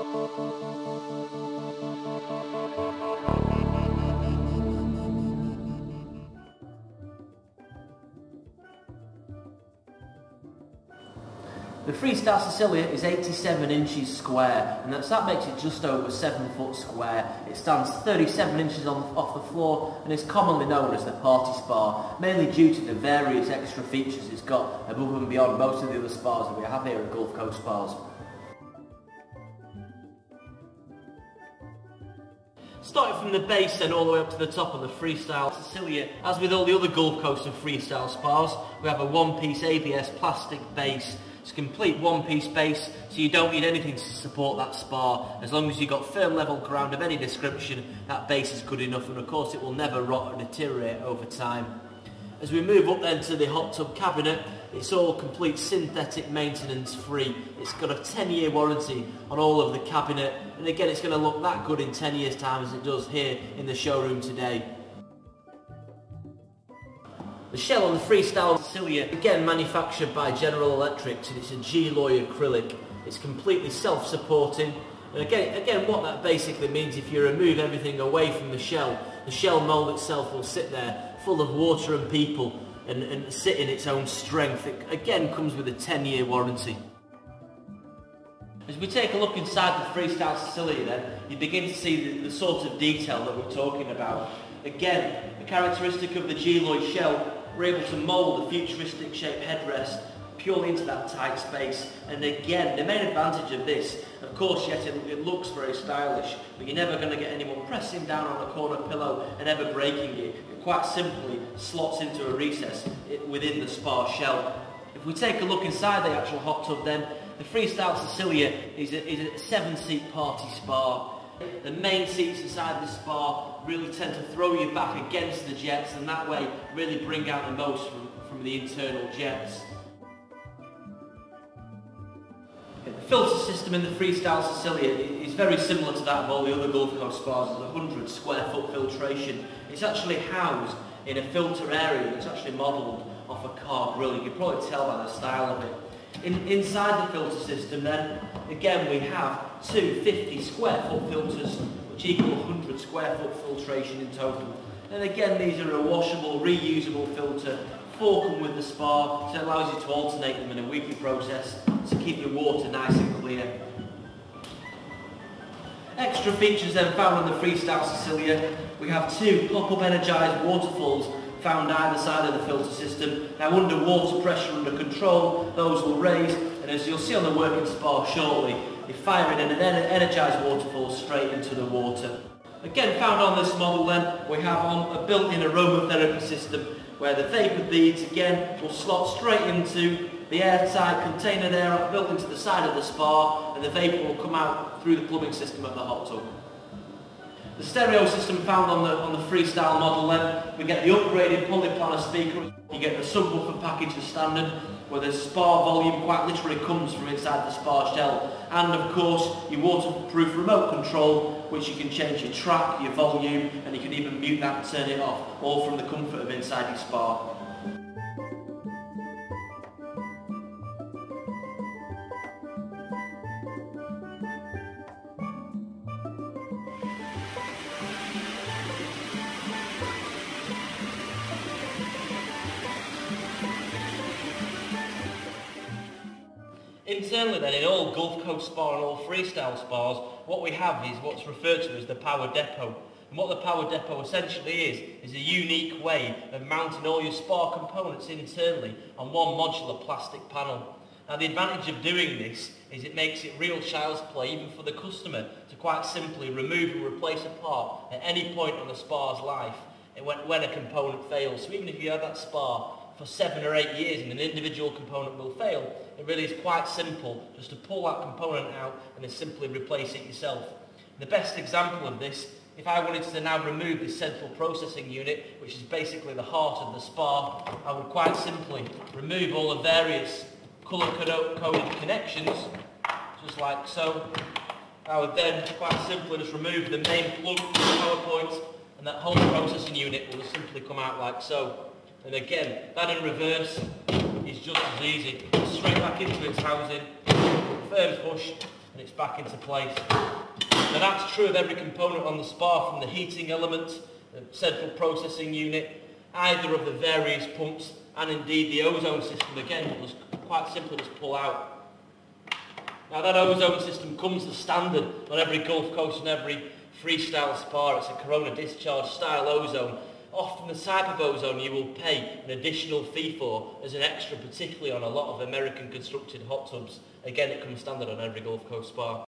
The Freestyle Sicilia is 87 inches square, and that makes it just over 7 foot square. It stands 37 inches off the floor and is commonly known as the party spa, mainly due to the various extra features it's got above and beyond most of the other spas that we have here at Gulf Coast Spas. Starting from the base and all the way up to the top of the Freestyle Sicilia, as with all the other Gulf Coast and Freestyle spas, we have a one-piece ABS plastic base. It's a complete one-piece base, so you don't need anything to support that spa. As long as you've got firm level ground of any description, that base is good enough, and of course it will never rot and deteriorate over time. As we move up then to the hot tub cabinet, it's all complete synthetic maintenance free. It's got a 10-year warranty on all of the cabinet, and again it's going to look that good in 10 years time as it does here in the showroom today. The shell on the Freestyle Sicilia, again manufactured by General Electric, and it's a G-Loy acrylic. It's completely self-supporting, and again what that basically means, if you remove everything away from the shell mould itself will sit there full of water and people and sit in its own strength. It again comes with a 10-year warranty. As we take a look inside the Freestyle Sicilia then, you begin to see the sort of detail that we're talking about. Again, the characteristic of the G-Loy shell, we're able to mould the futuristic shaped headrest purely into that tight space. And again, the main advantage of this, of course, yes, it looks very stylish, but you're never going to get anyone pressing down on a corner pillow and ever breaking it. It quite simply slots into a recess within the spa shell. If we take a look inside the actual hot tub then, the Freestyle Sicilia is a 7-seat party spa. The main seats inside the spa really tend to throw you back against the jets, and that way really bring out the most from the internal jets. The filter system in the Freestyle Sicilia is very similar to that of all the other Gulf Coast spas. It's 100 square foot filtration. It's actually housed in a filter area that's actually modelled off a car grill. You can probably tell by the style of it. Inside the filter system then, again we have two 50 square foot filters which equal 100 square foot filtration in total. And again these are a washable, reusable filter, 4 come with the spa, so it allows you to alternate them in a weekly process to keep your water nice and clear. Extra features then found on the Freestyle Sicilia, we have 2 pop-up energised waterfalls found either side of the filter system. Now under water pressure under control, those will raise, and as you'll see on the working spa shortly, they fire in an energised waterfall straight into the water. Again, found on this model then, we have a built-in aromatherapy system where the vapour beads again will slot straight into the airtight container there built into the side of the spa, and the vapour will come out through the plumbing system of the hot tub. The stereo system found on the Freestyle model then, we get the upgraded polyplanar speaker, you get the subwoofer package as standard, where the spa volume quite literally comes from inside the spa shell, and of course your waterproof remote control, which you can change your track, your volume, and you can even mute that and turn it off, all from the comfort of inside your spa. Internally then, in all Gulf Coast Spa and all Freestyle spas, what we have is what's referred to as the power depot. And what the power depot essentially is a unique way of mounting all your spa components internally on one modular plastic panel. Now the advantage of doing this is it makes it real child's play even for the customer to quite simply remove and replace a part at any point on the spa's life when a component fails. So even if you have that spa for 7 or 8 years and an individual component will fail, it really is quite simple just to pull that component out and then simply replace it yourself. The best example of this, if I wanted to now remove this central processing unit, which is basically the heart of the spa, I would quite simply remove all the various colour-coded connections, just like so. I would then quite simply just remove the main plug from the power point, and that whole processing unit will simply come out like so. And again, that in reverse is just as easy. Straight back into its housing, firm push, and it's back into place. Now that's true of every component on the spa, from the heating element, the central processing unit, either of the various pumps, and indeed the ozone system. Again, it was quite simple, just pull out. Now that ozone system comes as standard on every Gulf Coast and every Freestyle Spa. It's a corona discharge style ozone. Often the type of ozone you will pay an additional fee for as an extra, particularly on a lot of American constructed hot tubs. Again, it comes standard on every Gulf Coast spa.